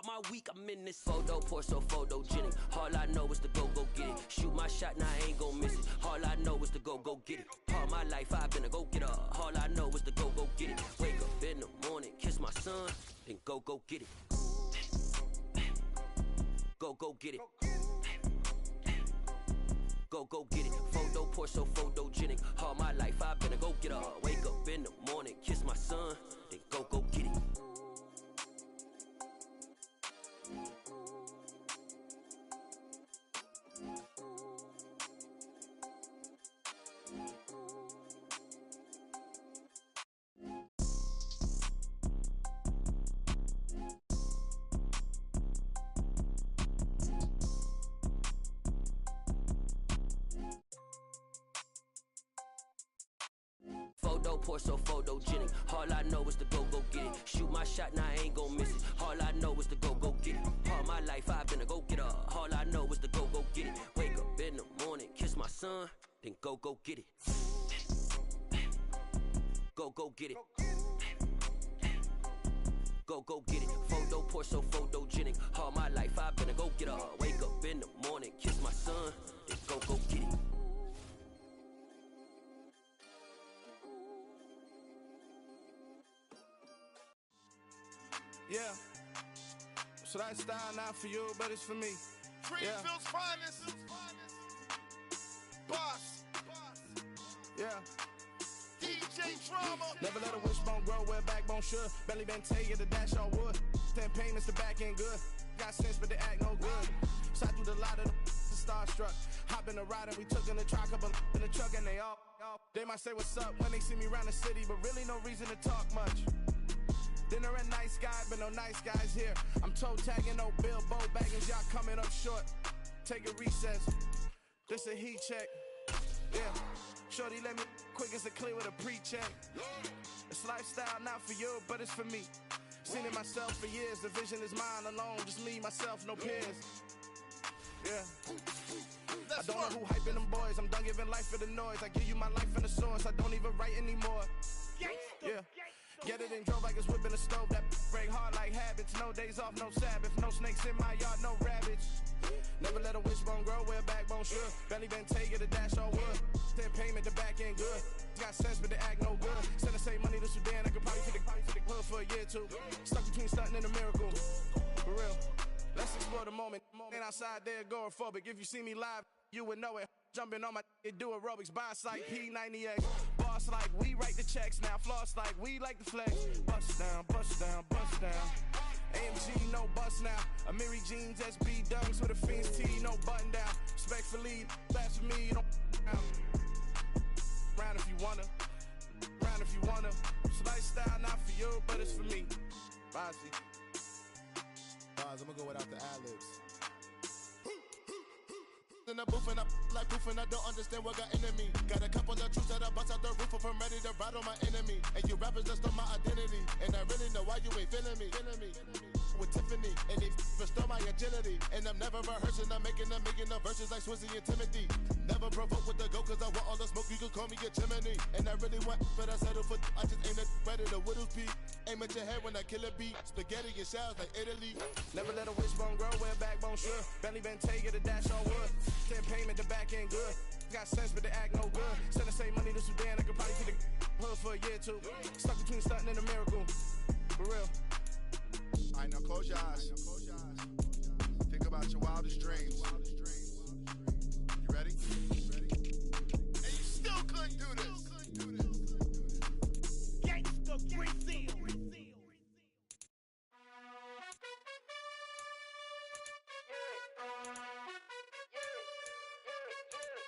my week, I'm in this photo, pour so photogenic. All I know is to go get it. Shoot my shot, now I ain't gon' miss it. All I know is to go get it. All my life I've been a go-getter. All I know is to go get it. Wake up in the morning, kiss my son, then go get it. Go get it. Go get it. Photo, pour so photogenic. All my life I've been a go-getter. Wake up in the morning, kiss my son, then go get it. Pour so photogenic. All I know is to go get it. Shoot my shot, now I ain't gon' miss it. All I know is to go get it. All my life I've been a go-getter. All I know is to go get it. Wake up in the morning, kiss my son, then go get it. Go get it. Go get it. Photo, pour so photogenic. All my life I've been a go-getter. Wake up in the morning, kiss my son, then go get it. Yeah, so that style not for you, but it's for me. Greenfield's finest. Boss. Yeah. DJ Drama. Never let a wishbone grow where backbone should. Belly been taking the dash on wood. 10 payments, the back end good. Got sense, but they act no good. So I threw the lot of the starstruck. Hop in the ride and we took in the truck, couple in the truck, and they might say what's up when they see me around the city, but really no reason to talk much. Dinner and nice guy, but no nice guys here. I'm toe tagging, no Bilbo baggins, y'all coming up short. Take a recess, this a heat check. Yeah, shorty let me quick as a clear with a pre-check. It's lifestyle not for you, but it's for me. Seen it myself for years, the vision is mine alone. Just me, myself, no peers. Yeah. I don't know who hyping them boys, I'm done giving life for the noise. I give you my life in the source, I don't even write anymore. Yeah. Get it and drove like it's whipping a stove. That break hard like habits. No days off, no Sabbath. No snakes in my yard, no rabbits. Never let a wishbone grow where backbone should. Belly been taking the dash on wood. 10 payment, the back end good. Got sense, but they act no good. Send the same money to Sudan. I could probably take the hood for a year or two. Stuck between stunting and a miracle. For real. Let's explore the moment. Ain't outside there agoraphobic. If you see me live, you would know it. Jumping on my do aerobics, boss like P90X. Boss like we write the checks now. Floss like we like the flex. Bust down, bust down, bust down. AMG, no bust now. Amiri jeans, SB dunks with a Fiends tee, no button down. Respectfully, that's for me, don't round if you wanna. Round if you wanna. It's lifestyle not for you, but it's for me. Bozzy. I'm gonna go without the ad-libs. In the booth and I like proof and I don't understand what got into me. Got a couple of truths that I bust out the roof if I'm ready to ride on my enemy. And you rappers just stole my identity, and I really know why you ain't feeling me. With Tiffany, and they restore my agility. And I'm never rehearsing, I'm making a million of verses like Swizzy and Timothy. Never provoke with the go, cause I want all the smoke, you can call me a chimney. And I really want, but I settle for, I just aim at ready to Whittles Peak. Aim at your head when I kill a beat. Spaghetti and shells like Italy. Never let a wishbone grow where backbone should. Belly been taking the dash on wood. 10 payment, the back end good. Got sense, but they act no good. Send the same money to Sudan, I could probably take the hood for a year or two. Stuck between stunting and a miracle. For real. Alright, now close your eyes. Think about your wildest dreams. You ready? And you still couldn't do this. Gangsta Brazil.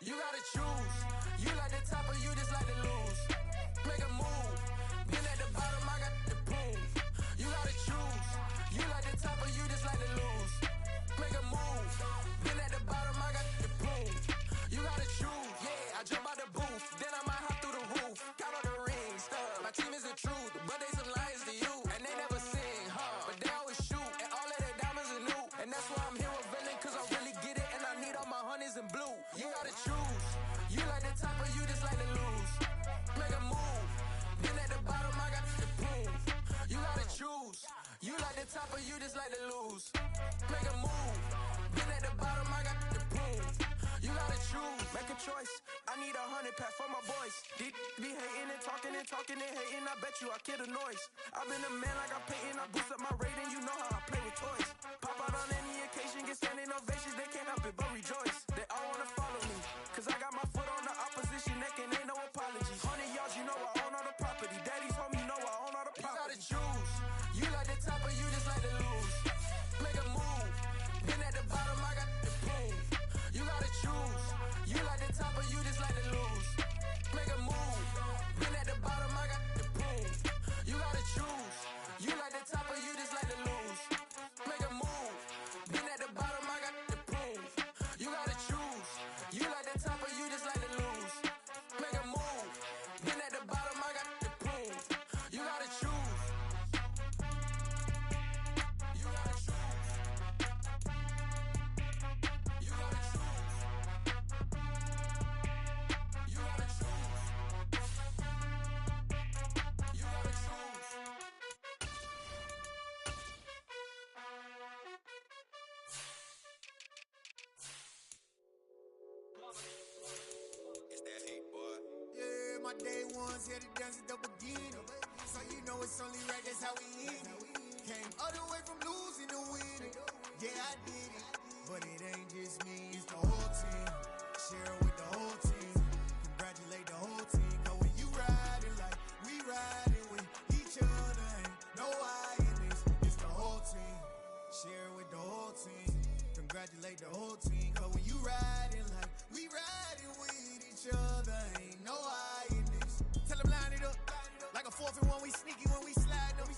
You gotta choose. You like the top or you just like to lose. Make a move. Been at the bottom, I got the proof. You gotta choose. You like the top or you just like to lose. Make a move. Been at the bottom, I got the proof. You gotta choose. Yeah, I jump out the booth. Then I might hop through the roof. Count all the rings. My team is the truth, but they some liars to you. And they never sing, but they always shoot. And all of their diamonds are new. And that's why I'm here with villain, cause I really get it. And I need all my honeys in blue. You gotta choose. You like the top or you just like to lose. lose. Make a move. Been at the bottom, I got the prove. You gotta choose, make a choice. I need 100 pack for my boys. These be hating and talking and hating. I bet you I kill the noise. I've been a man like I'm Peyton. I boost up my rating. You know how I play with toys. Pop out on any occasion, get standing ovations. They can't help it but rejoice. They all wanna follow me, cause I got my foot on the opposition neck and ain't no apologies. 100 yards, you know I own all the property. Daddy's home, you know I own all the property. You gotta choose. You like the top or you just like to lose. Make a move. Been at the bottom, I got the prove. You gotta choose. You like the top or you just like to lose. Make a move. Been at the bottom, I got the prove. You gotta choose. You like the top or you just like to lose. Make a move. Been at the bottom, I got the prove. You gotta choose. You like the top or you just like to lose. Make a move. Been at the bottom, I got the prove. You gotta choose. You gotta choose. You gotta choose. You gotta choose. You gotta choose. It's that hate, boy. Yeah, my day ones here to dance at the beginning. So you know it's only right, that's how we end it. Came all the way from losing to winning. Yeah, I did it. But it ain't just me, it's the whole team. Share it with the whole team. Congratulate the whole team. Cause when you riding like we riding with each other, ain't no I in this. It's the whole team. Share it with the whole team. Congratulate the whole team. Cause when you riding like we riding with each other, ain't no I in this. Tell them line it up. Like a 4th and 1, we sneaky when we slide them.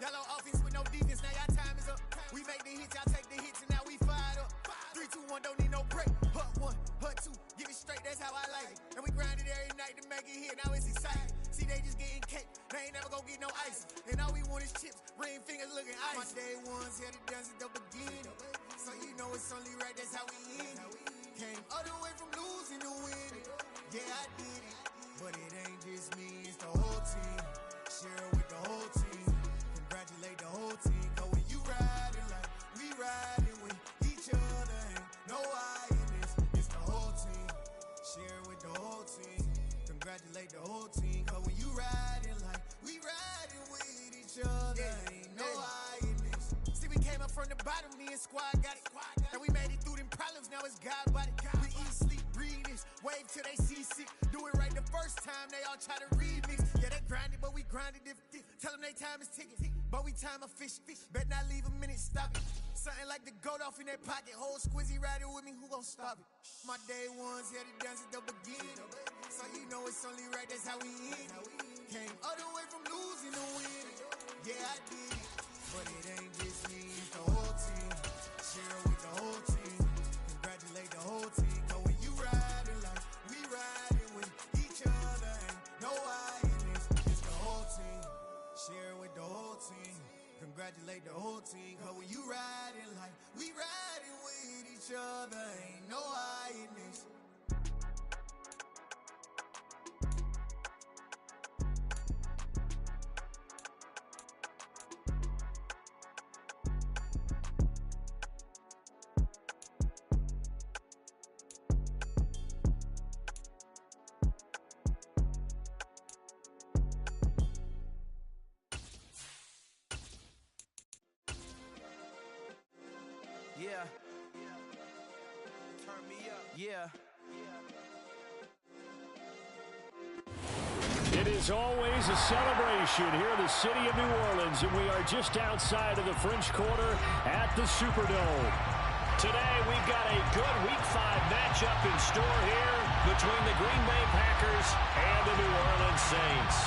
Y'all on offense with no defense, now y'all time is up. We make the hits, y'all take the hits, and now we fired up. 3, 2, 1, don't need no break. Hut 1, hut 2, give it straight, that's how I like it. And we grind it every night to make it here, now it's exciting. See, they just getting cake, they ain't never gonna get no ice. And all we want is chips, ring fingers looking ice. My day ones here to dance at the beginning. So you know it's only right, that's how we end it. Came all the way from losing to winning. Yeah, I did it. But it ain't just me, it's the whole team. Share it with the whole team. Congratulate the whole team. Cause when you riding like we riding with each other, ain't no I in this. It's the whole team. Share it with the whole team. Congratulate the whole team. Cause when you riding like we riding with each other, ain't no I in this. See, we came up from the bottom, me and squad got it. And we made it through them problems, now it's God body. We eat, sleep, breathe this, wave till they see sick. Do it right the first time, they all try to remix. Yeah, they grinded, but we grinded different. Tell them they time is ticking, but we time a fish. Bet not leave a minute, stop it. Something like the goat off in their pocket. Whole squizzy riding with me, who gon' stop it? My day ones here to dance at the beginning. So you know it's only right, that's how we end it. Came all the way from losing to winning. Yeah, I did it. But it ain't just me, it's the whole team. Share it with the whole team. Congratulate the whole team. Cause when you riding like we riding with each other, ain't no I in this. It's the whole team. Share it with the whole team. Congratulate the whole team. Cause when you riding like we riding with each other, ain't no I in this. Yeah. Turn me up. Yeah. It is always a celebration here in the city of New Orleans, and we are just outside of the French Quarter at the Superdome. Today, we've got a good Week 5 matchup in store here between the Green Bay Packers and the New Orleans Saints.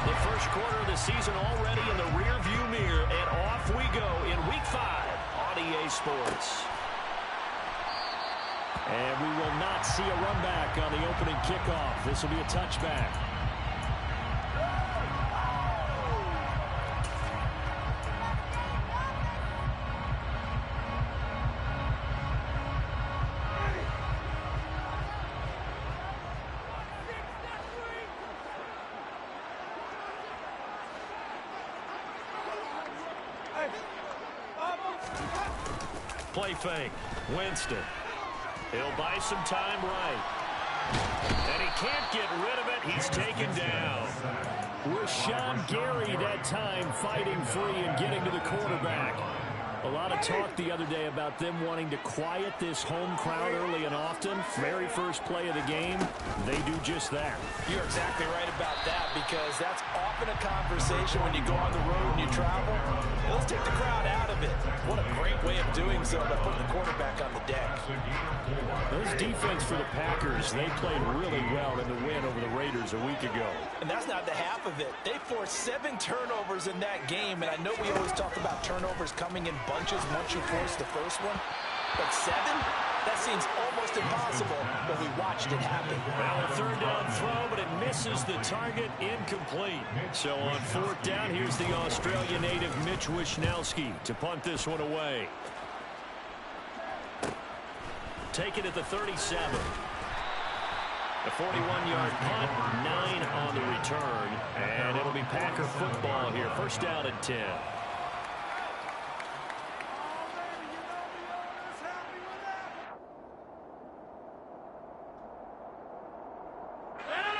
The first quarter of the season already in the rearview mirror, and off we go in Week 5 on EA Sports. And we will not see a run back on the opening kickoff. This will be a touchback. Play fake. Winston. He'll buy some time right. And he can't get rid of it. He's taken down. Rashawn Gary that time fighting free and getting to the quarterback. A lot of talk the other day about them wanting to quiet this home crowd early and often. Very first play of the game, they do just that. You're exactly right about that, because that's often a conversation when you go on the road and you travel. Let's take the crowd out of it. What a great way of doing so by putting the quarterback on the deck. This defense for the Packers, they played really well in the win over the Raiders a week ago. And that's not the half of it. They forced 7 turnovers in that game, and I know we always talk about turnovers coming in bunches once you force the first one, but 7? That seems almost impossible, but we watched it happen. Well, a third down throw, but it misses the target, incomplete. So on 4th down, here's the Australia native Mitch Wishnowsky to punt this one away. Take it at the 37. A 41-yard punt, 9 on the return, and it'll be Packer football here. First down and 10.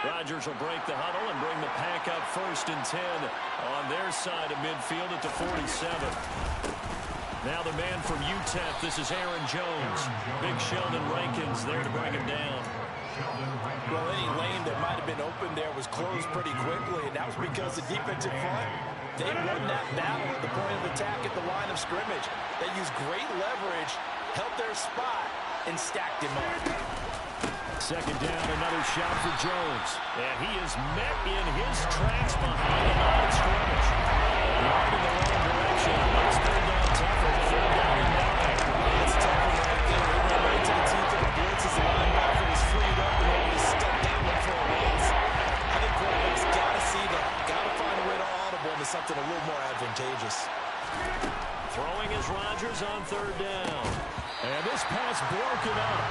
Rodgers will break the huddle and bring the Pack up 1st and 10 on their side of midfield at the 47. Now the man from UTEP, this is Aaron Jones. Big Sheldon Rankins there to bring him down. Well, any lane that might have been open there was closed pretty quickly, and that was because the defensive front, they won that battle at the point of attack at the line of scrimmage. They used great leverage, held their spot, and stacked him up. Second down, another shot for Jones. And he is met in his tracks behind the line of scrimmage. Right in the wrong direction. It's third down tougher. 3rd down and 9. It's tougher right there. He went right to the teeth of the blitz as the linebacker was freed up and able to step down him for a race. I think quarterbacks got to see that. Got to find a way to audible into something a little more advantageous. Throwing is Rodgers on 3rd down. And this pass broken up.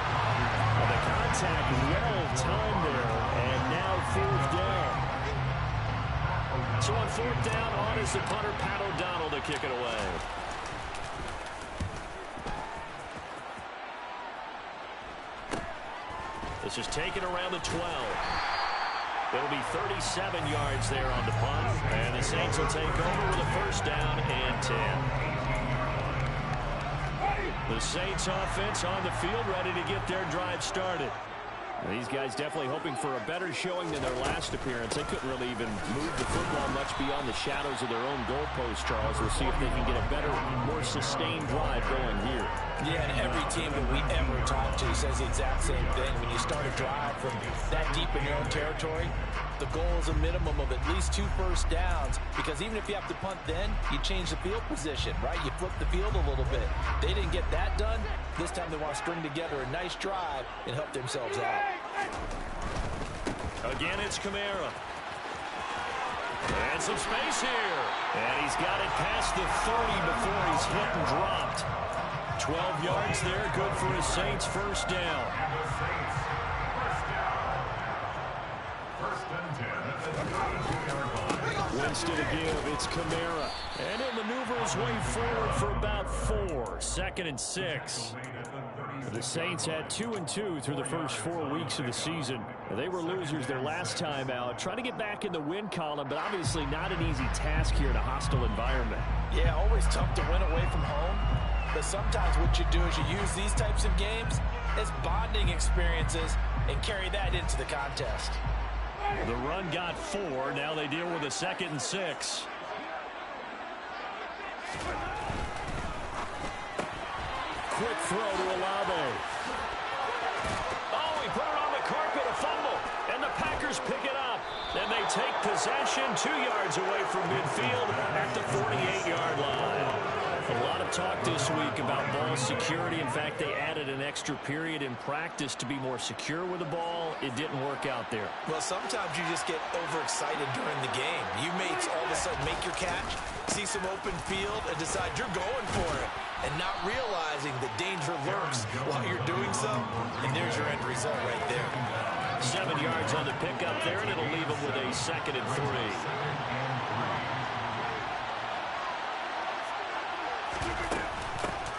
Well, the contact well timed there, and now 4th down. So on 4th down, on is the punter, Pat O'Donnell, to kick it away. This is taken around the 12. It'll be 37 yards there on the punt, and the Saints will take over with a 1st down and 10. The Saints offense on the field, ready to get their drive started. These guys definitely hoping for a better showing than their last appearance. They couldn't really even move the football much beyond the shadows of their own goalpost, Charles. We'll see if they can get a better, more sustained drive going here. Yeah, and every team that we ever talk to says the exact same thing. When you start a drive from that deep in your own territory, the goal is a minimum of at least 2 first downs, because even if you have to punt then, you change the field position, right? You flip the field a little bit. They didn't get that done. This time they want to string together a nice drive and help themselves out. Again, it's Kamara. And some space here. And he's got it past the 30 before he's hit and dropped. 12 yards there, good for his Saints' 1st down. Winston to give, it's Kamara. And he'll maneuver his way forward for about 4. 2nd and 6. The Saints had 2-2 through the first 4 weeks of the season. They were losers their last time out, trying to get back in the win column, but obviously not an easy task here in a hostile environment. Yeah, always tough to win away from home, but sometimes what you do is you use these types of games as bonding experiences and carry that into the contest. The run got 4. Now they deal with a 2nd and 6. Quick throw to Olave. Oh, he put it on the carpet, a fumble. And the Packers pick it up. And they take possession 2 yards away from midfield at the 48-yard line. A lot of talk this week about ball security. In fact, they added an extra period in practice to be more secure with the ball. It didn't work out there. Well, sometimes you just get overexcited during the game. You may all of a sudden make your catch, see some open field, and decide you're going for it, and not realizing the danger lurks while you're doing so. And there's your end result right there. 7 yards on the pickup there, and it'll leave them with a 2nd and 3.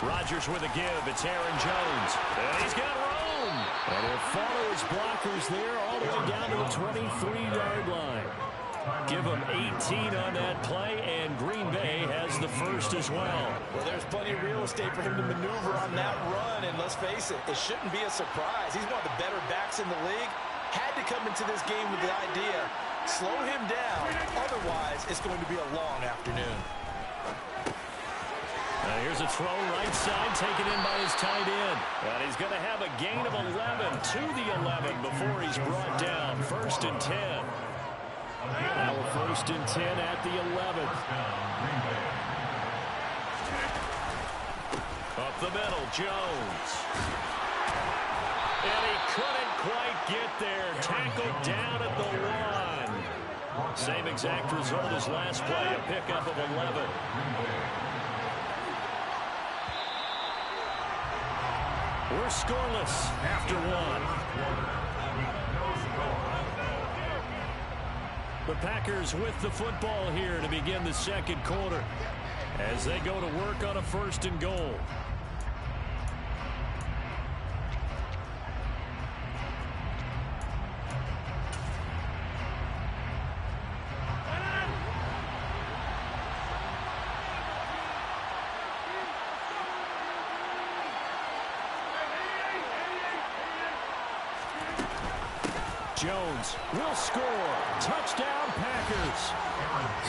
Rodgers with a give. It's Aaron Jones. And he's got room. And he'll follow his blockers there all the way down to the 23-yard line. Give him 18 on that play, and Green Bay has the first as well. Well, there's plenty of real estate for him to maneuver on that run, and let's face it, it shouldn't be a surprise. He's one of the better backs in the league. Had to come into this game with the idea, slow him down, otherwise it's going to be a long afternoon. Here's a throw right side taken in by his tight end. And he's going to have a gain of 11 to the 11 before he's brought down. 1st and 10. Now a 1st and 10 at the 11th. Up the middle, Jones. And he couldn't quite get there. Tackled down at the 1. Same exact result as last play, a pickup of 11. We're scoreless after 1. The Packers with the football here to begin the second quarter as they go to work on a 1st and goal. Jones will score. Touchdown, Packers.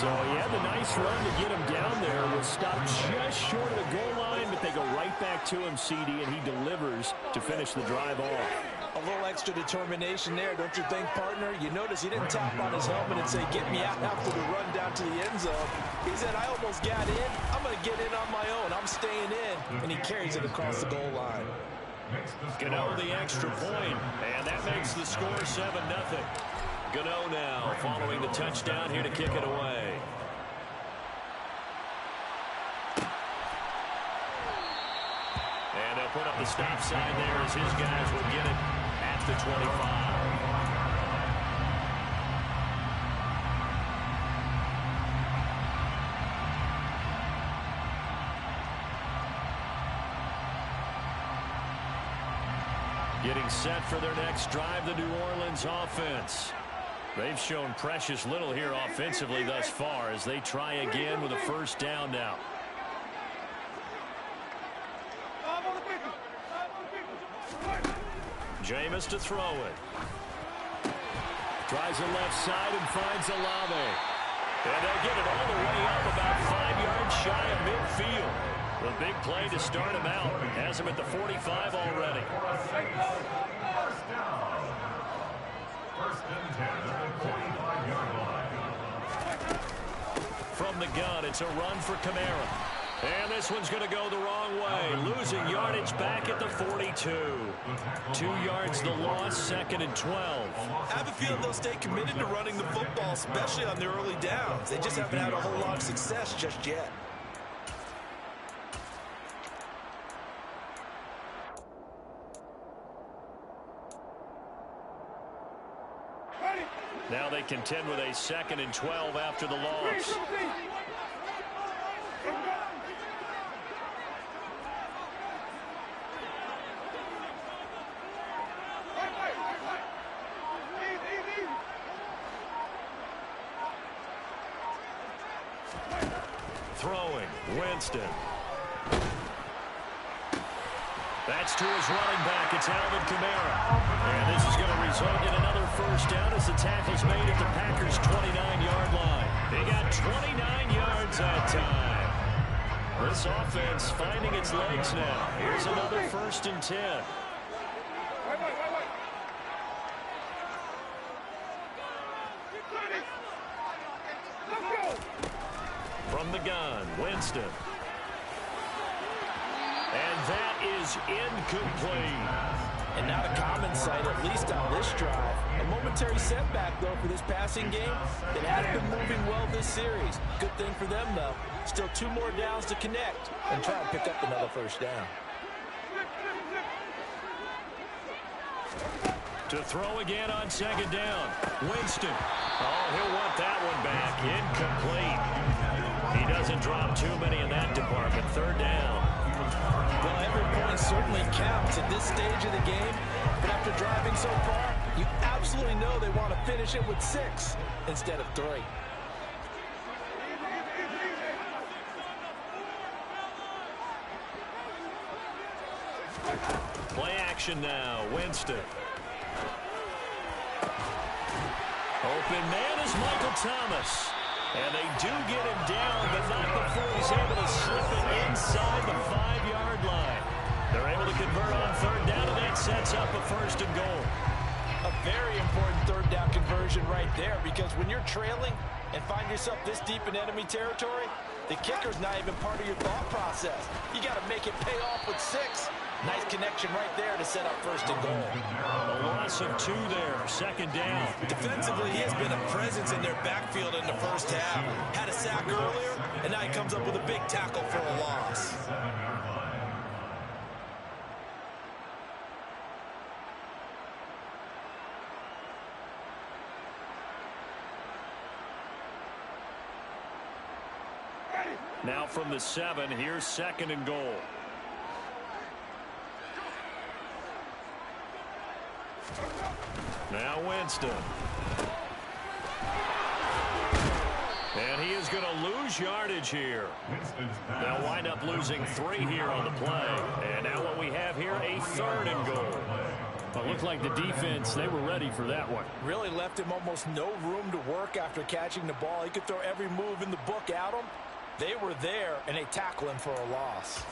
So he had the nice run to get him down there. Was stopped just short of the goal line, but they go right back to him, CD, and he delivers to finish the drive off. A little extra determination there, don't you think, partner? You notice he didn't tap on his helmet and say, get me out after the run down to the end zone. He said, I almost got in. I'm going to get in on my own. I'm staying in. And he carries it across the goal line. Gano the extra point, and that makes the score 7-0. Gano now following the touchdown here to kick it away. And they'll put up the stop sign there as his guys will get it at the 25. Getting set for their next drive, the New Orleans offense. They've shown precious little here offensively thus far as they try again with a 1st down now. Jameis to throw it. Tries the left side and finds Olave. And they'll get it all the way up about 5 yards shy of midfield. The big play to start him out. Has him at the 45 already. From the gun, it's a run for Kamara. And this one's going to go the wrong way. Losing yardage back at the 42. 2 yards the loss, 2nd and 12. I have a feeling they'll stay committed to running the football, especially on their early downs. They just haven't had a whole lot of success just yet. Now they contend with a 2nd and 12 after the loss. Throwing, Winston. That's to his running back. It's Alvin Kamara. And this is going to result in another 1st down as the tackle's made at the Packers' 29-yard line. They got 29 yards that time. This offense finding its legs now. Here's another 1st and 10. From the gun, Winston. And that is incomplete. And not a common sight, at least on this drive. A momentary setback, though, for this passing game. It has been moving well this series. Good thing for them, though. Still 2 more downs to connect and try and pick up another 1st down. To throw again on 2nd down. Winston. Oh, he'll want that one back. Incomplete. He doesn't drop too many in that department. 3rd down. Well, every point certainly counts at this stage of the game, but after driving so far, you absolutely know they want to finish it with 6 instead of 3. Play action now. Winston. Open man is Michael Thomas. And they do get him down, but not before he's able to slip it inside the 5-yard line. They're able to convert on 3rd down, and that sets up a 1st and goal. A very important 3rd down conversion right there, because when you're trailing and find yourself this deep in enemy territory, the kicker's not even part of your thought process. You got to make it pay off with 6. Nice connection right there to set up 1st and goal. A loss of 2 there, 2nd down. Defensively, he has been a presence in their backfield in the first half. Had a sack earlier, and now he comes up with a big tackle for a loss. Now from the 7, here's 2nd and goal. Now Winston. And he is going to lose yardage here. They'll wind up losing 3 here on the play. And now what we have here, a 3rd and goal. Well, it looked like the defense, they were ready for that one. Really left him almost no room to work after catching the ball. He could throw every move in the book at him. They were there, and they tackle him for a loss.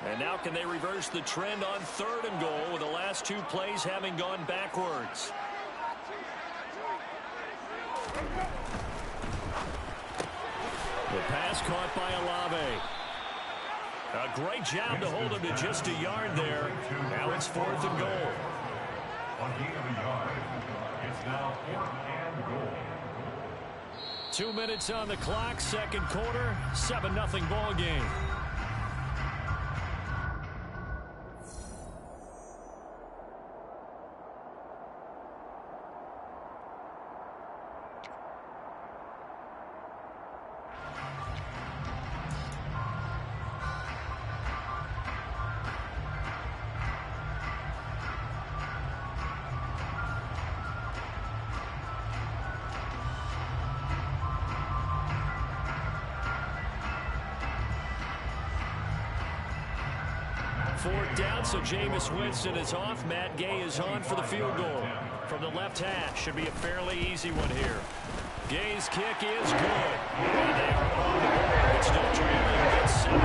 And now can they reverse the trend on 3rd and goal with the last 2 plays having gone backwards? The pass caught by Olave. A great job to hold him to just a yard there. Now it's 4th and goal. On gain of a yard, it's now 4th and goal. 2 minutes on the clock, 2nd quarter, 7-0 ball game. Fourth down, so Jameis Winston is off. Matt Gay is on for the field goal. From the left hash, should be a fairly easy one here. Gay's kick is good. And they are on the board. It's still trailing. It's 7-3.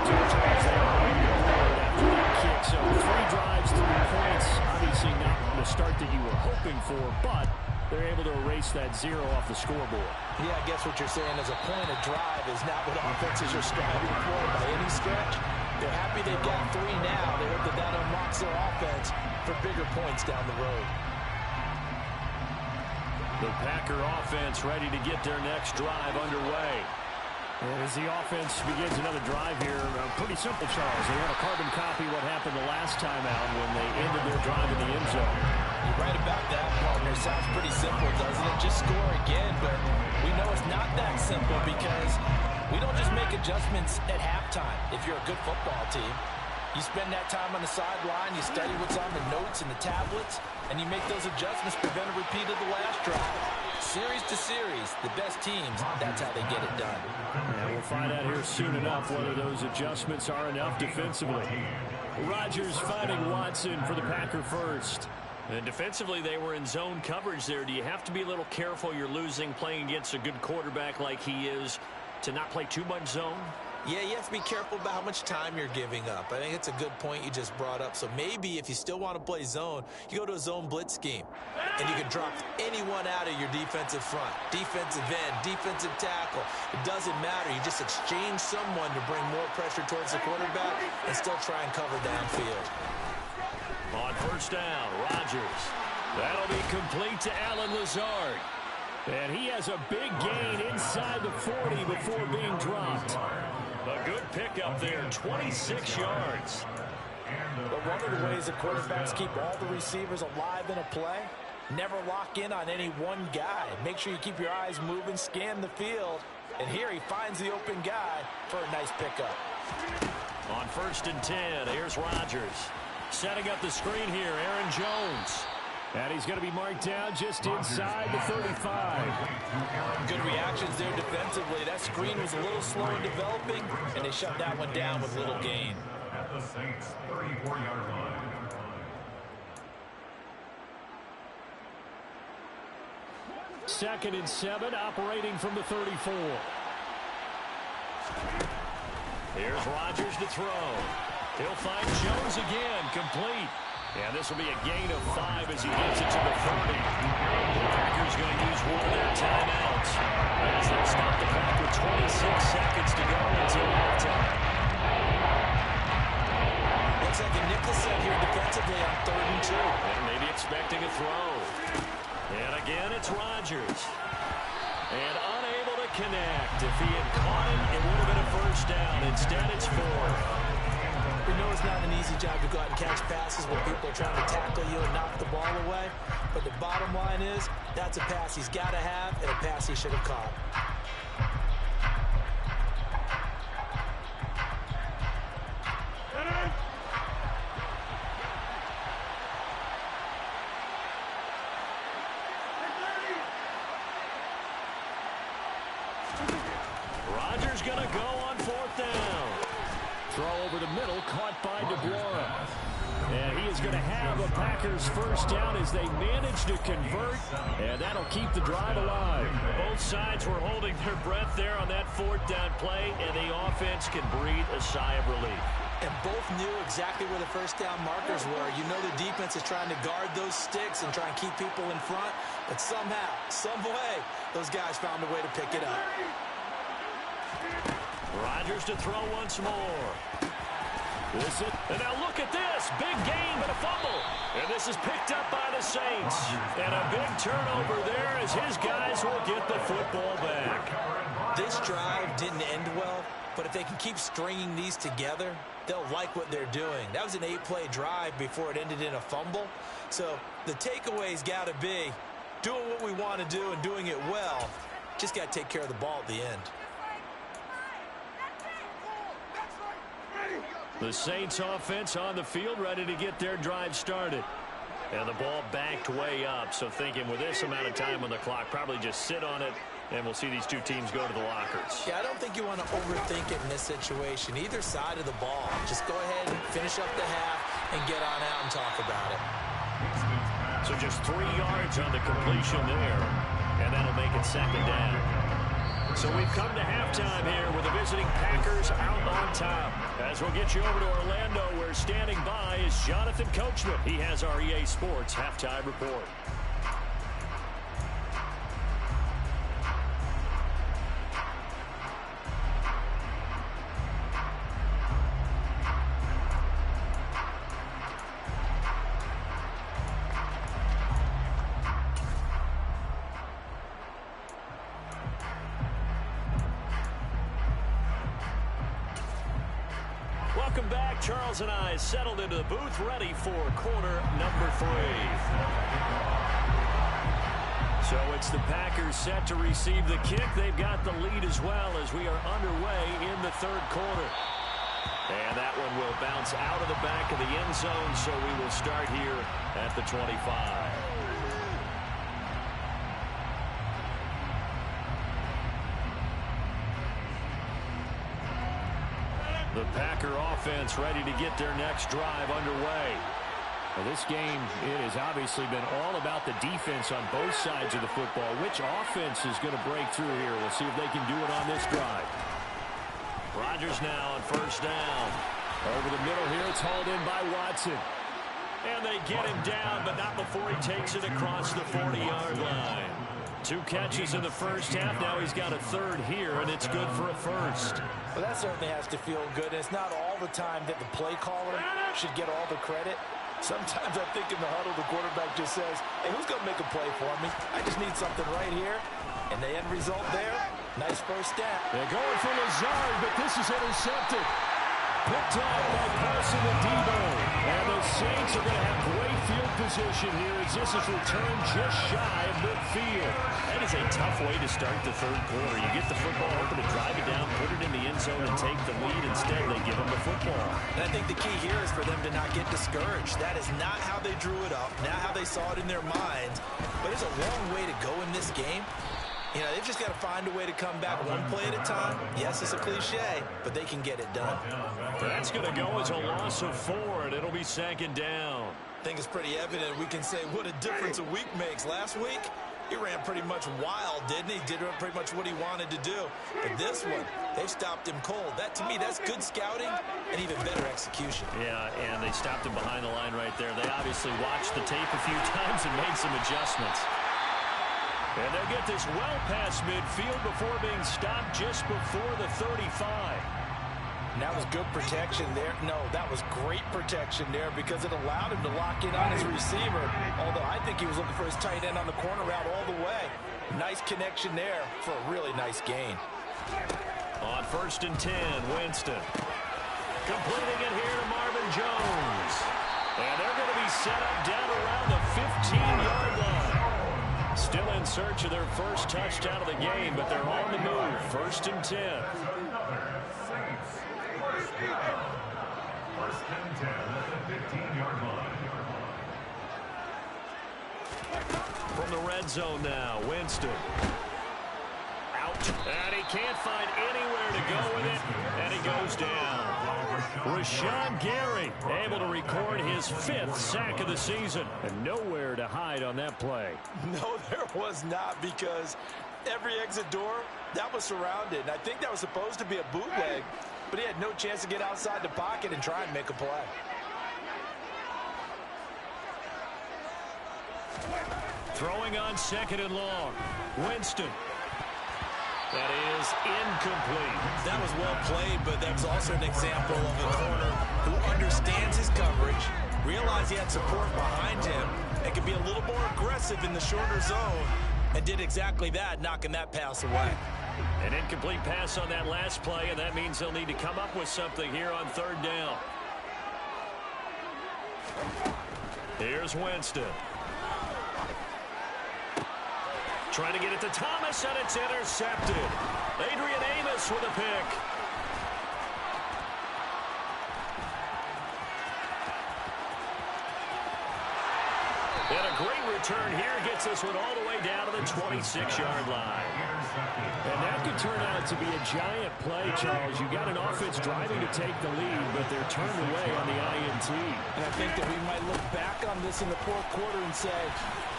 2 times they are on the board after that kick. So 3 drives, 3 points. Obviously not the start that you were hoping for, but they're able to erase that 0 off the scoreboard. Yeah, I guess what you're saying is a point of drive is not what offenses are striving for by any stretch. They're happy they've got 3 now. They hope that that unlocks their offense for bigger points down the road. The Packer offense ready to get their next drive underway. And as the offense begins another drive here, pretty simple, Charles. They want to carbon copy what happened the last time out when they ended their drive in the end zone. You're right about that, partner. Sounds pretty simple, doesn't it? Just score again, but we know it's not that simple because we don't just make adjustments at halftime if you're a good football team. You spend that time on the sideline, you study what's on the notes and the tablets, and you make those adjustments, prevent a repeat of the last drive. Series to series, the best teams, that's how they get it done. And we'll find out here soon enough whether those adjustments are enough defensively. Rodgers finding Watson for the Packer first. And defensively, they were in zone coverage there. Do you have to be a little careful you're losing playing against a good quarterback like he is to not play too much zone? Yeah, you have to be careful about how much time you're giving up. I think it's a good point you just brought up. So maybe if you still want to play zone, you go to a zone blitz scheme. And you can drop anyone out of your defensive front. Defensive end, defensive tackle. It doesn't matter. You just exchange someone to bring more pressure towards the quarterback and still try and cover downfield. On first down, Rodgers. That'll be complete to Allen Lazard. And he has a big gain inside the 40 before being dropped. A good pickup there, 26 yards. But one of the ways that quarterbacks keep all the receivers alive in a play, never lock in on any one guy. Make sure you keep your eyes moving, scan the field. And here he finds the open guy for a nice pickup. On first and 10, here's Rodgers. Setting up the screen here, Aaron Jones. And he's going to be marked down just inside the 35. Good reactions there defensively. That screen was a little slow in developing, and they shut that one down with little gain. At the Saints' 34-yard line. Second and 7, operating from the 34. Here's Rodgers to throw. He'll find Jones again, complete. And this will be a gain of 5 as he gets it to the 30. The Packers going to use one of their timeouts as they stop the clock with 26 seconds to go until halftime. Looks like a nickel set here defensively on 3rd and 2. And maybe expecting a throw. And again, it's Rodgers. And unable to connect. If he had caught it, it would have been a first down. Instead, it's 4. We know it's not an easy job to go out and catch passes when people are trying to tackle you and knock the ball away. But the bottom line is, that's a pass he's got to have and a pass he should have caught. Rodgers going to go on 4th down. Throw over the middle, caught by DeGuara. And he is going to have a Packers first down as they manage to convert, and that'll keep the drive alive. Both sides were holding their breath there on that 4th down play, and the offense can breathe a sigh of relief. And both knew exactly where the first down markers were. You know the defense is trying to guard those sticks and try and keep people in front, but somehow, some way, those guys found a way to pick it up. Rodgers to throw once more. And now look at this. Big gain, but a fumble. And this is picked up by the Saints. And a big turnover there as his guys will get the football back. This drive didn't end well, but if they can keep stringing these together, they'll like what they're doing. That was an 8-play drive before it ended in a fumble. So the takeaway's got to be doing what we want to do and doing it well. Just got to take care of the ball at the end. The Saints offense on the field, ready to get their drive started. And the ball backed way up, so thinking with this amount of time on the clock, probably just sit on it, and we'll see these two teams go to the lockers. Yeah, I don't think you want to overthink it in this situation. Either side of the ball. Just go ahead and finish up the half and get on out and talk about it. So just 3 yards on the completion there, and that'll make it 2nd down. So we've come to halftime here with the visiting Packers out on top. As we'll get you over to Orlando, where standing by is Jonathan Coachman. He has our EA Sports halftime report. Welcome back. Charles and I settled into the booth, ready for quarter number 3. So it's the Packers set to receive the kick. They've got the lead as well as we are underway in the 3rd quarter. And that one will bounce out of the back of the end zone, so we will start here at the 25. The Packer offense ready to get their next drive underway. Well, this game, it has obviously been all about the defense on both sides of the football. Which offense is going to break through here? We'll see if they can do it on this drive. Rodgers now on first down. Over the middle here, it's hauled in by Watson. And they get him down, but not before he takes it across the 40-yard line. 2 catches in the first half. Now he's got a 3rd here, and it's good for a first. Well, that certainly has to feel good. And it's not all the time that the play caller should get all the credit. Sometimes I think in the huddle, the quarterback just says, hey, who's going to make a play for me? I just need something right here. And the end result there, nice first down. They're going for Lazard, but this is intercepted. Picked off by Carson and Debo. And the Saints are going to have great field position here as this is returned just shy of midfield. That is a tough way to start the third quarter. You get the football, hoping to drive it down, put it in the end zone, and take the lead. Instead, they give them the football. And I think the key here is for them to not get discouraged. That is not how they drew it up, not how they saw it in their minds. But there's a long way to go in this game. You know, they've just got to find a way to come back one play at a time. Yes, it's a cliche, but they can get it done. That's going to go as a loss of 4, and it'll be second down. I think it's pretty evident. We can say what a difference a week makes. Last week, he ran pretty much wild, didn't he? Did pretty much what he wanted to do. But this one, they've stopped him cold. That, to me, that's good scouting and even better execution. Yeah, and they stopped him behind the line right there. They obviously watched the tape a few times and made some adjustments. And they'll get this well past midfield before being stopped just before the 35. And that was good protection there. No, that was great protection there because it allowed him to lock in on his receiver. Although I think he was looking for his tight end on the corner route all the way. Nice connection there for a really nice gain. On 1st and 10, Winston. Completing it here to Marvin Jones. And they're going to be set up down around the 15-yard line. Still in search of their first touchdown of the game, but they're on the move. 1st and 10. First and 10 at the 15-yard line. From the red zone now, Winston. Out. And he can't find anywhere to go with it, and he goes down. Rashawn Gary able to record his 5th sack of the season, and nowhere to hide on that play. No, there was not, because every exit door, that was surrounded. I think that was supposed to be a bootleg, but he had no chance to get outside the pocket and try and make a play. Throwing on 2nd and long. Winston. That is incomplete. That was well played, but that's also an example of a corner who understands his coverage, realized he had support behind him, and could be a little more aggressive in the shorter zone, and did exactly that, knocking that pass away. An incomplete pass on that last play, and that means they'll need to come up with something here on 3rd down. Here's Winston. Trying to get it to Thomas, and it's intercepted. Adrian Amos with a pick. And a great return here gets this one all the way down to the 26-yard line. And that could turn out to be a giant play, Charles. You got an offense driving to take the lead, but they're turned away on the INT. And I think that we might look back on this in the 4th quarter and say,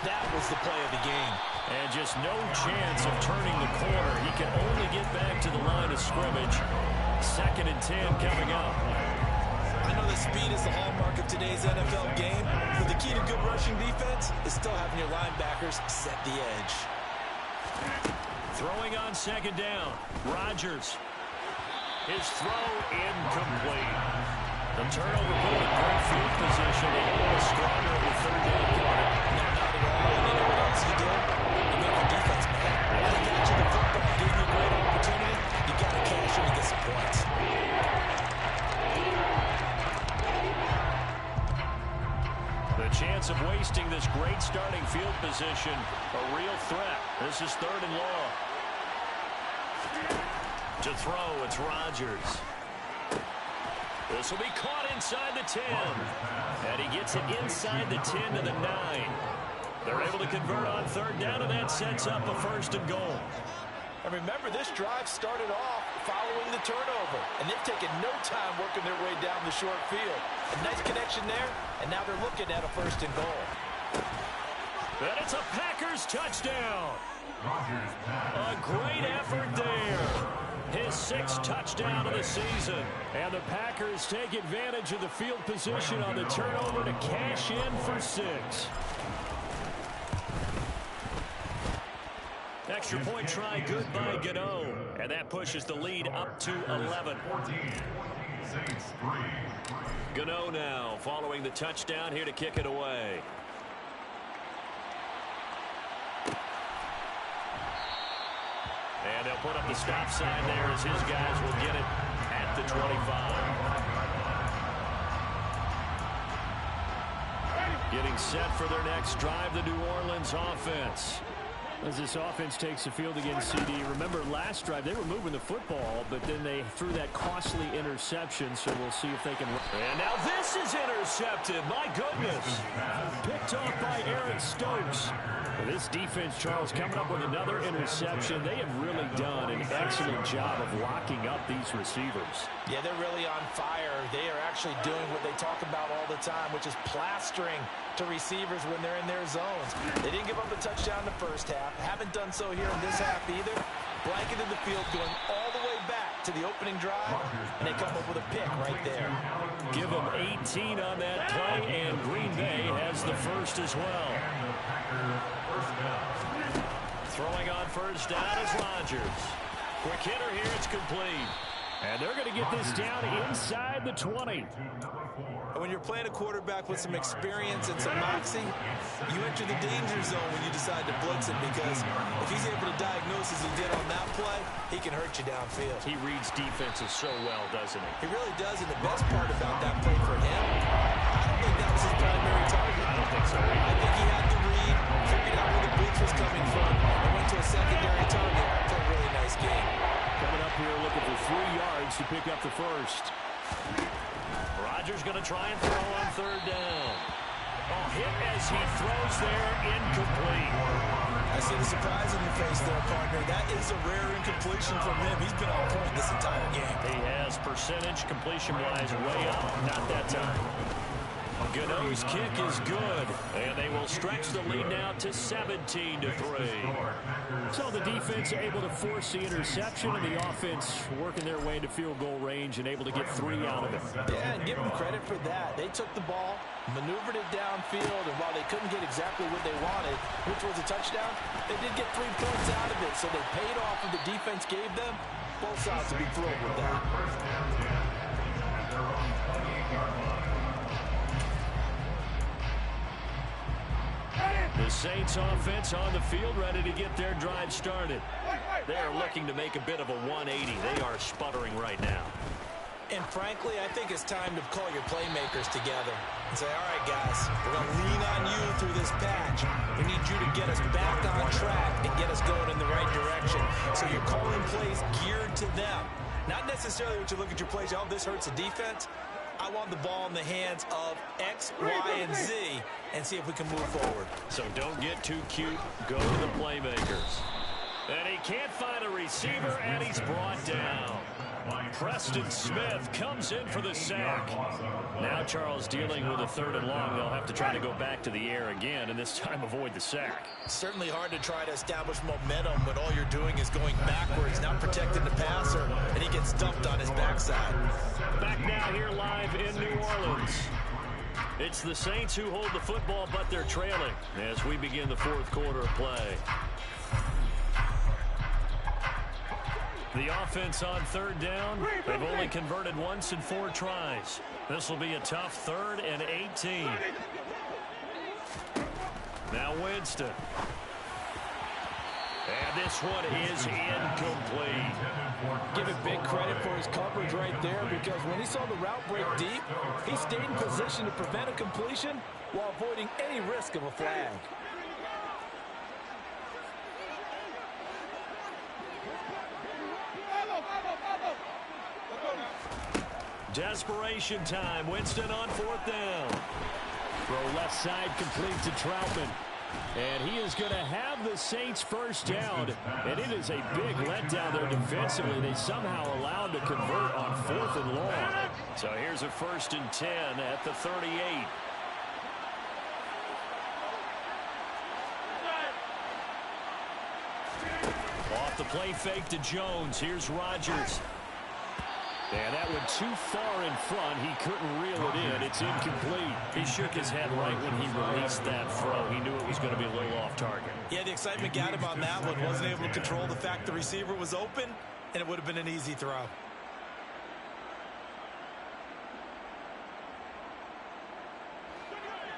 that was the play of the game. And just no chance of turning the corner. He can only get back to the line of scrimmage. 2nd and 10 coming up. I know that speed is the hallmark of today's NFL game, but the key to good rushing defense is still having your linebackers set the edge. Throwing on 2nd down. Rodgers. His throw incomplete. The turnover put him in great field position. They get a little stronger in the 3rd down corner. No, not at all. And you know what else he did? He made the defense mad. He got you the football, gave you a great opportunity. You got to cash in and get some points. The chance of wasting this great starting field position, a real threat. This is 3rd and long. To throw, it's Rodgers. This will be caught inside the 10. And he gets it inside the 10 to the 9. They're able to convert on 3rd down, and that sets up a 1st and goal. And remember, this drive started off following the turnover, and they've taken no time working their way down the short field. A nice connection there, and now they're looking at a 1st and goal. And it's a Packers touchdown. A great effort there. His 6th touchdown of the season. And the Packers take advantage of the field position on the turnover to cash in for 6. Extra point try good by Gano. And that pushes the lead up to 11. 14, Saints 3. Gano now following the touchdown here to kick it away. And they'll put up the stop sign there as his guys will get it at the 25. Getting set for their next drive, the New Orleans offense. As this offense takes the field against CD, remember last drive they were moving the football, but then they threw that costly interception, so we'll see if they can. And now this is intercepted. My goodness. Picked off by Aaron Stokes. This defense, Charles, coming up with another interception. They have really done an excellent job of locking up these receivers. Yeah, they're really on fire. They are actually doing what they talk about all the time, which is plastering to receivers when they're in their zones. They didn't give up a touchdown in the first half. Haven't done so here in this half either. Blanketed the field, going all the way back to the opening drive, and they come up with a pick right there. Give them 18 on that play, and Green Bay has the first as well. Throwing on first down is Rodgers. Quick hitter here, it's complete. And they're going to get this down inside the 20. When you're playing a quarterback with some experience and some moxie, you enter the danger zone when you decide to blitz him, because if he's able to diagnose as he did on that play, he can hurt you downfield. He reads defenses so well, doesn't he? He really does, and the best part about that play for him, I don't think that was his primary target. I don't think so. I think he had the read, figured out where the blitz was coming from, and went to a secondary target for a really nice game. Coming up here looking for 3 yards to pick up the first. Rodgers going to try and throw on third down. Oh, hit as he throws there, incomplete. I see the surprise in your face there, partner. That is a rare incompletion from him. He's been on point this entire game. He has percentage completion-wise way up. Not that time. Gano's kick is good, and they will stretch the lead now to 17-3. So the defense able to force the interception, and the offense working their way into field goal range and able to get 3 out of it. Yeah, and give them credit for that. They took the ball, maneuvered it downfield, and while they couldn't get exactly what they wanted, which was a touchdown, they did get 3 points out of it, so they paid off what the defense gave them. Both sides will be thrilled with that. The Saints offense on the field, ready to get their drive started. They are looking to make a bit of a 180. They are sputtering right now. And frankly, I think it's time to call your playmakers together and say, all right, guys, we're going to lean on you through this patch. We need you to get us back on track and get us going in the right direction. So you're calling plays geared to them. Not necessarily what you look at your plays, oh, this hurts the defense. I want the ball in the hands of X, Y, and Z and see if we can move forward. So don't get too cute. Go to the playmakers. And he can't find a receiver, and he's brought down. Preston Smith comes in for the sack. Now Charles dealing with a 3rd and long. They'll have to try to go back to the air again, and this time avoid the sack. Certainly hard to try to establish momentum when all you're doing is going backwards, not protecting the passer, and he gets dumped on his backside. Back now here live in New Orleans. It's the Saints who hold the football, but they're trailing as we begin the 4th quarter of play. The offense on 3rd down. They've only converted once in 4 tries. This will be a tough 3rd and 18. Now Winston. And this one is incomplete. Give him big credit for his coverage right there, because when he saw the route break deep, he stayed in position to prevent a completion while avoiding any risk of a flag. Desperation time. Winston on 4th down. Throw left side complete to Troutman. And he is going to have the Saints first down. And it is a big letdown there defensively. They somehow allowed to convert on 4th and long. So here's a 1st and 10 at the 38. Off the play fake to Jones. Here's Rodgers. And that went too far in front. He couldn't reel it in. It's incomplete. He shook his head right when he released that throw. He knew it was going to be a little off target. Yeah, the excitement got him on that one. Wasn't able to control the fact the receiver was open, and it would have been an easy throw.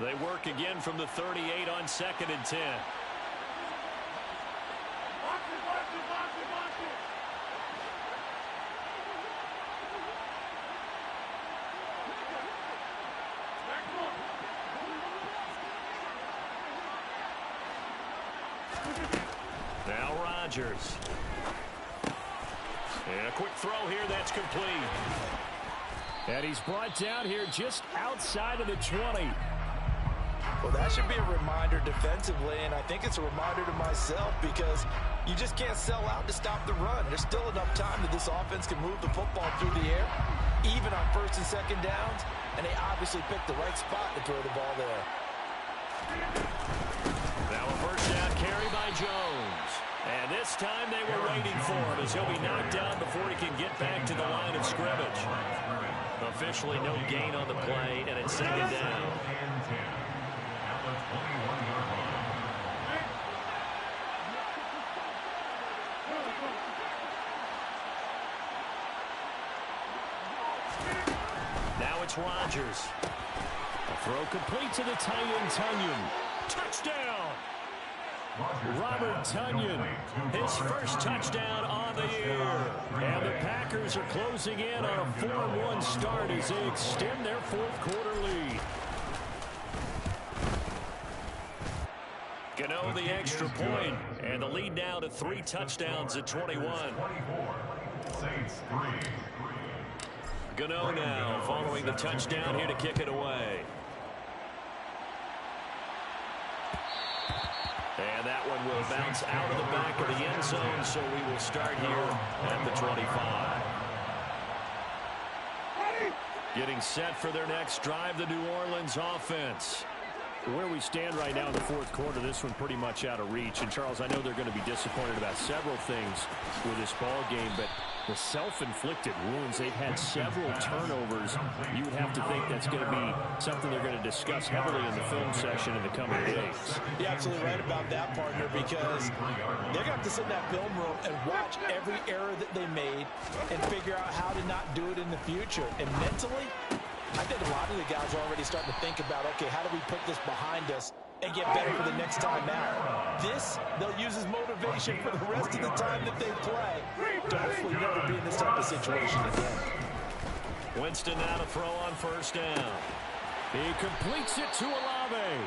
They work again from the 38 on 2nd and 10. Now Rodgers. And a quick throw here that's complete. And he's brought down here just outside of the 20. Well, that should be a reminder defensively, and I think it's a reminder to myself because you just can't sell out to stop the run. There's still enough time that this offense can move the football through the air, even on 1st and 2nd downs, and they obviously picked the right spot to throw the ball there. Now a first down carry by Jones. And this time they were waiting for him as he'll be knocked down before he can get back to the line of scrimmage. Officially no gain on the play, and it's 2nd down. Now it's Rodgers. A throw complete to the tight end, Tunyon. Touchdown! Robert Tunyon, his first touchdown on the year. And the Packers are closing in on a 4-1 start as they extend their 4th quarter lead. Gano the extra point, and the lead now to 3 touchdowns at 21. Gano now following the touchdown here to kick it away. And that one will bounce out of the back of the end zone, so we will start here at the 25. Getting set for their next drive, the New Orleans offense. Where we stand right now in the 4th quarter, this one pretty much out of reach. And, Charles, I know they're going to be disappointed about several things with this ball game, but the self-inflicted wounds, they've had several turnovers. You would have to think that's going to be something they're going to discuss heavily in the film session in the coming days. You're absolutely right about that, partner, because they're going to have to sit in that film room and watch every error that they made and figure out how to not do it in the future. And mentally, I think a lot of the guys are already starting to think about, okay, how do we put this behind us and get better for the next time out? This, they'll use as motivation for the rest of the time that they play to hopefully never be in this type of situation again. Winston now to throw on 1st down. He completes it to Olave.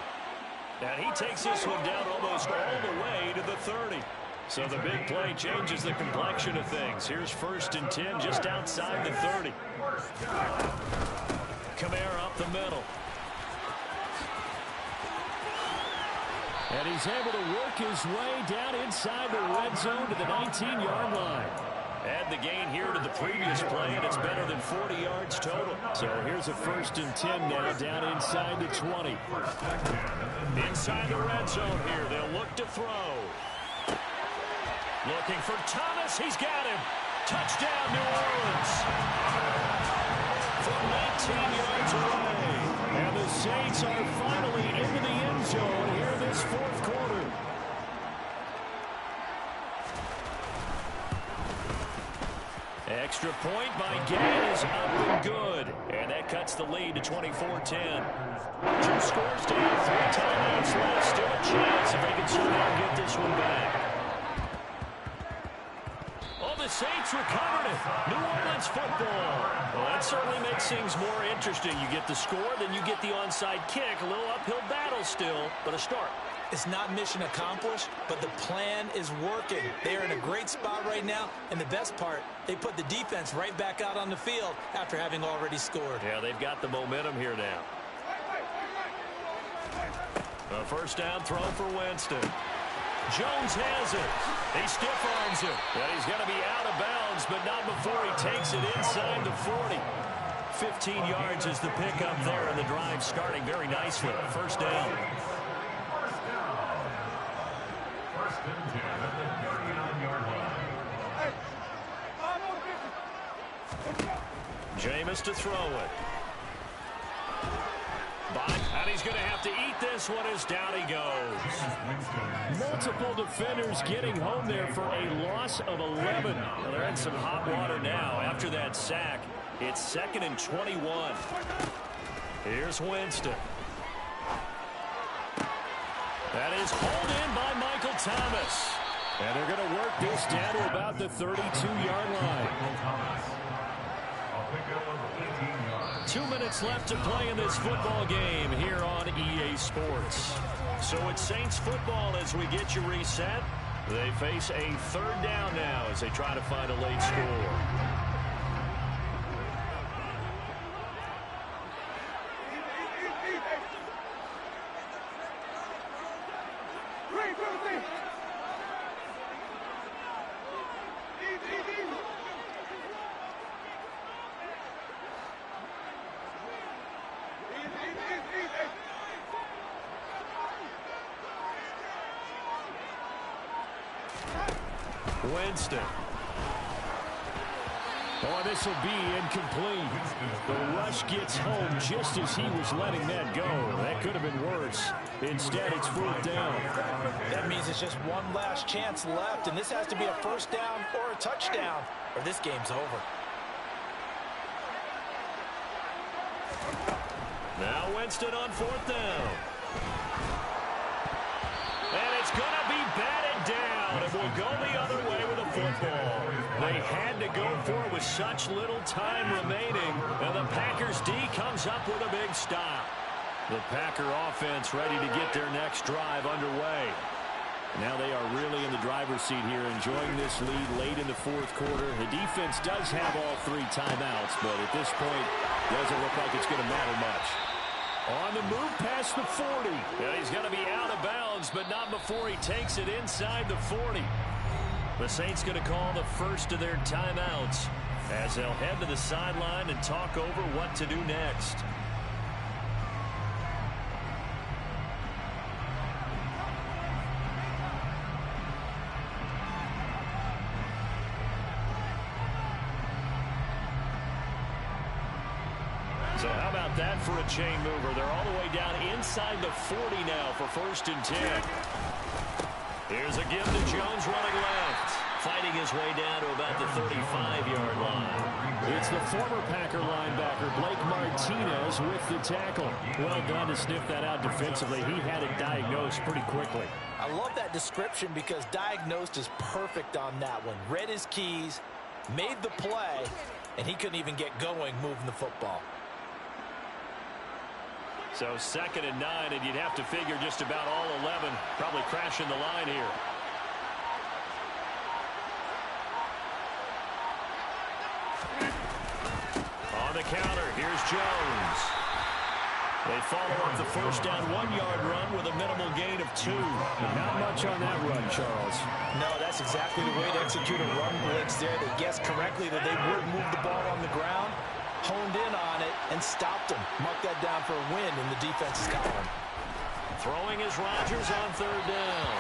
And he takes this one down almost all the way to the 30. So the big play changes the complexion of things. Here's 1st and 10 just outside the 30. Kamara up the middle. And he's able to work his way down inside the red zone to the 19-yard line. Add the gain here to the previous play, and it's better than 40 yards total. So here's a 1st and 10 now down inside the 20. Inside the red zone here, they'll look to throw. Looking for Thomas. He's got him. Touchdown, New Orleans. From 19 yards away. And the Saints are finally into the end zone here this 4th quarter. Extra point by Gann is up and good. And that cuts the lead to 24-10. 2 scores down, 3 timeouts left. Still a chance if they can somehow get this one back. The Saints recovered it. New Orleans football. Well, that certainly makes things more interesting. You get the score, then you get the onside kick. A little uphill battle still, but a start. It's not mission accomplished, but the plan is working. They're in a great spot right now, and the best part, they put the defense right back out on the field after having already scored. Yeah, they've got the momentum here now. A 1st down throw for Winston. Jones has it. He stiff arms it. And he's going to be out of bounds, but not before he takes it inside the 40. 15 yards is the pickup there, and the drive starting very nicely. 1st down. 1st and 10 at the 39-yard line. Jameis to throw it. And he's going to have to eat this one as down he goes. Multiple defenders getting home there for a loss of 11. Well, they're in some hot water now after that sack. It's 2nd and 21. Here's Winston. That is hauled in by Michael Thomas. And they're going to work this down to about the 32-yard line. 2 minutes left to play in this football game here on EA Sports. So it's Saints football as we get you reset. They face a third down now as they try to find a late score. Winston. Oh, this will be incomplete. The rush gets home just as he was letting that go. That could have been worse. Instead, it's fourth down. That means it's just one last chance left, and this has to be a first down or a touchdown, or this game's over. Now Winston on fourth down. And it's going to be batted down. It will go the other way with a football. They had to go for it with such little time remaining. And the Packers D comes up with a big stop. The Packer offense ready to get their next drive underway. Now they are really in the driver's seat here, enjoying this lead late in the fourth quarter. The defense does have all three timeouts, but at this point, doesn't look like it's going to matter much. On the move past the 40. Yeah, he's going to be out of bounds, but not before he takes it inside the 40. The Saints going to call the first of their timeouts as they'll head to the sideline and talk over what to do next. So how about that for a chain mover? They're all the way down inside the 40 now for 1st and 10. Here's a give to Jones running left. Fighting his way down to about the 35-yard line. It's the former Packer linebacker, Blake Martinez, with the tackle. Well done to sniff that out defensively. He had it diagnosed pretty quickly. I love that description because diagnosed is perfect on that one. Read his keys, made the play, and he couldn't even get going moving the football. So 2nd and 9, and you'd have to figure just about all 11 probably crashing the line here. On the counter, here's Jones. They follow up the first down 1-yard run with a minimal gain of 2. Not much on that run, Charles. No, that's exactly the way to execute a run blitz there. They guessed correctly that they would move the ball on the ground, honed in on it, and stopped him. Mark that down for a win in the defense's column. Throwing is Rodgers on 3rd down.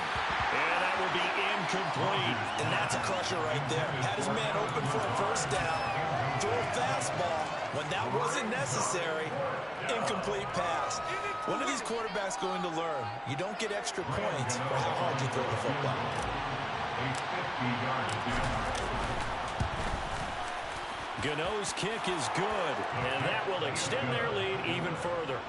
And that will be incomplete. And that's a crusher right there. Had his man open for a first down. Throw a fastball when that wasn't necessary. Incomplete pass. When are these quarterbacks going to learn? You don't get extra points for how hard you throw the football. Gano's kick is good, and that will extend their lead even further.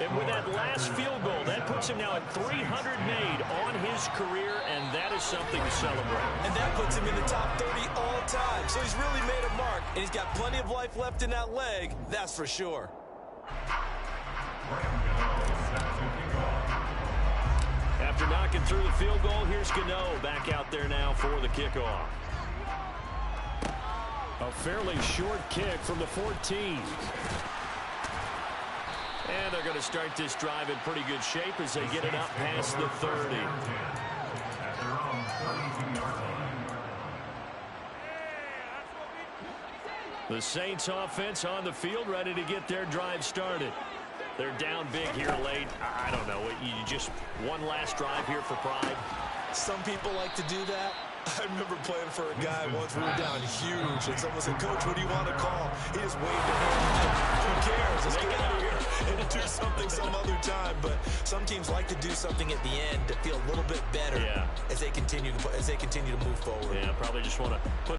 And with that last field goal, that puts him now at 300 made on his career, and that is something to celebrate. And that puts him in the top 30 all time. So he's really made a mark, and he's got plenty of life left in that leg, that's for sure. After knocking through the field goal, here's Gano back out there now for the kickoff. A fairly short kick from the 14. And they're going to start this drive in pretty good shape as they get it up past the 30. The Saints offense on the field ready to get their drive started. They're down big here late. I don't know. You just one last drive here for pride. Some people like to do that. I remember playing for a guy once. We were down huge, and someone said, "Coach, what do you want to call?" He just waved at him. Who cares? Let's get out of here and do something some other time. But some teams like to do something at the end to feel a little bit better as they continue to move forward. Yeah, probably just want to put